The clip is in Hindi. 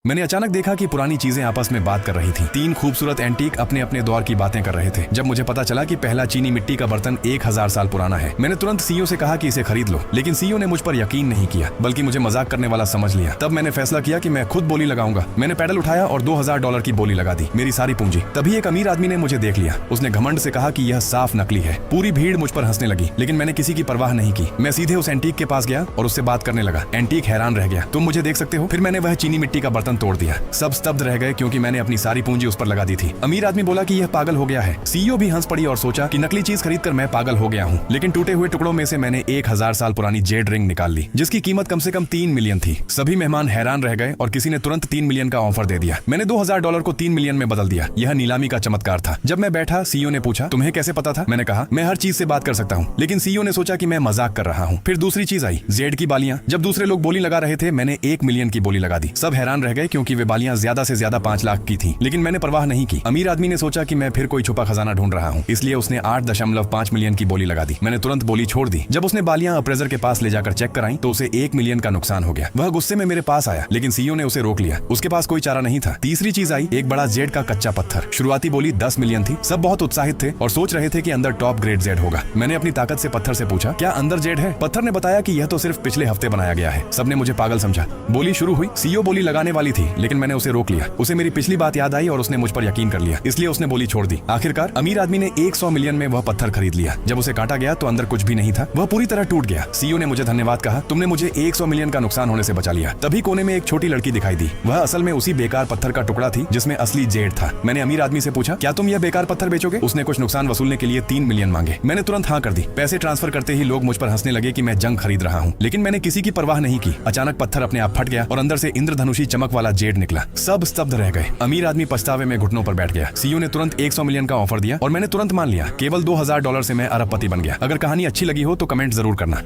मैंने अचानक देखा कि पुरानी चीजें आपस में बात कर रही थी। 3 खूबसूरत एंटीक अपने अपने दौर की बातें कर रहे थे। जब मुझे पता चला कि पहला चीनी मिट्टी का बर्तन 1000 साल पुराना है, मैंने तुरंत सीईओ से कहा कि इसे खरीद लो, लेकिन सीईओ ने मुझ पर यकीन नहीं किया, बल्कि मुझे मजाक करने वाला समझ लिया। तब मैंने फैसला किया कि मैं खुद बोली लगाऊंगा। मैंने पैडल उठाया और $2000 की बोली लगा दी, मेरी सारी पूंजी। तभी एक अमीर आदमी ने मुझे देख लिया। उसने घमंड से कहा कि यह साफ नकली है। पूरी भीड़ मुझ पर हंसने लगी, लेकिन मैंने किसी की परवाह नहीं की। मैं सीधे उस एंटीक के पास गया और उससे बात करने लगा। एंटीक हैरान रह गया, तुम मुझे देख सकते हो? फिर मैंने वह चीनी मिट्टी का बर्तन तोड़ दिया। सब स्तब्ध रह गए क्योंकि मैंने अपनी सारी पूंजी उस पर लगा दी थी। अमीर आदमी बोला कि यह पागल हो गया है। सीईओ भी हंस पड़ी और सोचा कि नकली चीज खरीदकर मैं पागल हो गया हूँ। लेकिन टूटे हुए टुकड़ों में से मैंने 1000 साल पुरानी जेड रिंग निकाल ली, जिसकी कीमत कम से कम 3 मिलियन थी। सभी मेहमान हैरान रह गए और किसी ने तुरंत 3 मिलियन का ऑफर दे दिया। मैंने $2000 को 3 मिलियन में बदल दिया। यह नीलामी का चमत्कार था। जब मैं बैठा, सीईओ ने पूछा, तुम्हें कैसे पता था? मैंने कहा, मैं हर चीज से बात कर सकता हूँ। लेकिन सीईओ ने सोचा कि मैं मजाक कर रहा हूँ। फिर दूसरी चीज आई, जेड की बालियां। जब दूसरे लोग बोली लगा रहे थे, मैंने 1 मिलियन की बोली लगा दी। सब हैरान रह गए क्योंकि वे बालियां ज्यादा से ज्यादा 5 लाख की थी, लेकिन मैंने परवाह नहीं की। अमीर आदमी ने सोचा कि मैं फिर कोई छुपा खजाना ढूंढ रहा हूँ, इसलिए उसने 8.5 मिलियन की बोली लगा दी। मैंने तुरंत बोली छोड़ दी। जब उसने बालियां अप्रेजर के पास ले जाकर चेक कराई तो उसे 1 मिलियन का नुकसान हो गया। वह गुस्से में मेरे पास आया, लेकिन सीईओ ने उसे रोक लिया। उसके पास कोई चारा नहीं था। तीसरी चीज आई, एक बड़ा जेड का कच्चा पत्थर। शुरुआती बोली 10 मिलियन थी। सब बहुत उत्साहित थे और सोच रहे थे कि अंदर टॉप ग्रेड जेड होगा। मैंने अपनी ताकत से पत्थर से पूछा, क्या अंदर जेड है? पत्थर ने बताया कि यह तो सिर्फ पिछले हफ्ते बनाया गया है। सबने मुझे पागल समझा। बोली शुरू हुई। सीईओ बोली लगाने वाली थी, लेकिन मैंने उसे रोक लिया। उसे मेरी पिछली बात याद आई और उसने मुझ पर यकीन कर लिया, इसलिए उसने बोली छोड़ दी। आखिरकार अमीर आदमी ने 100 मिलियन में वह पत्थर खरीद लिया। जब उसे काटा गया तो अंदर कुछ भी नहीं था। वह पूरी तरह टूट गया। सीईओ ने मुझे धन्यवाद कहा, तुमने मुझे 100 मिलियन का नुकसान होने से बचा लिया। तभी कोने में एक छोटी लड़की दिखाई दी। वह असल में उसी बेकार पत्थर का टुकड़ा थी जिसमें असली जेड था। मैंने अमीर आदमी से पूछा, क्या तुम यह बेकार पत्थर बेचोगे? उसने कुछ नुकसान वसूलने के लिए 3 मिलियन मांगे। मैंने तुरंत हाँ कर दी। पैसे ट्रांसफर करते ही लोग मुझ पर हंसने लगे कि मैं जंग खरीद रहा हूँ, लेकिन मैंने किसी की परवाह नहीं की। अचानक पत्थर अपने आप फट गया और अंदर से इंद्रधनुषी चमक वाला जेड निकला। सब स्तब्ध रह गए। अमीर आदमी पछतावे में घुटनों पर बैठ गया। सीईओ ने तुरंत 100 मिलियन का ऑफर दिया और मैंने तुरंत मान लिया। केवल $2000 से मैं अरबपति बन गया। अगर कहानी अच्छी लगी हो तो कमेंट जरूर करना।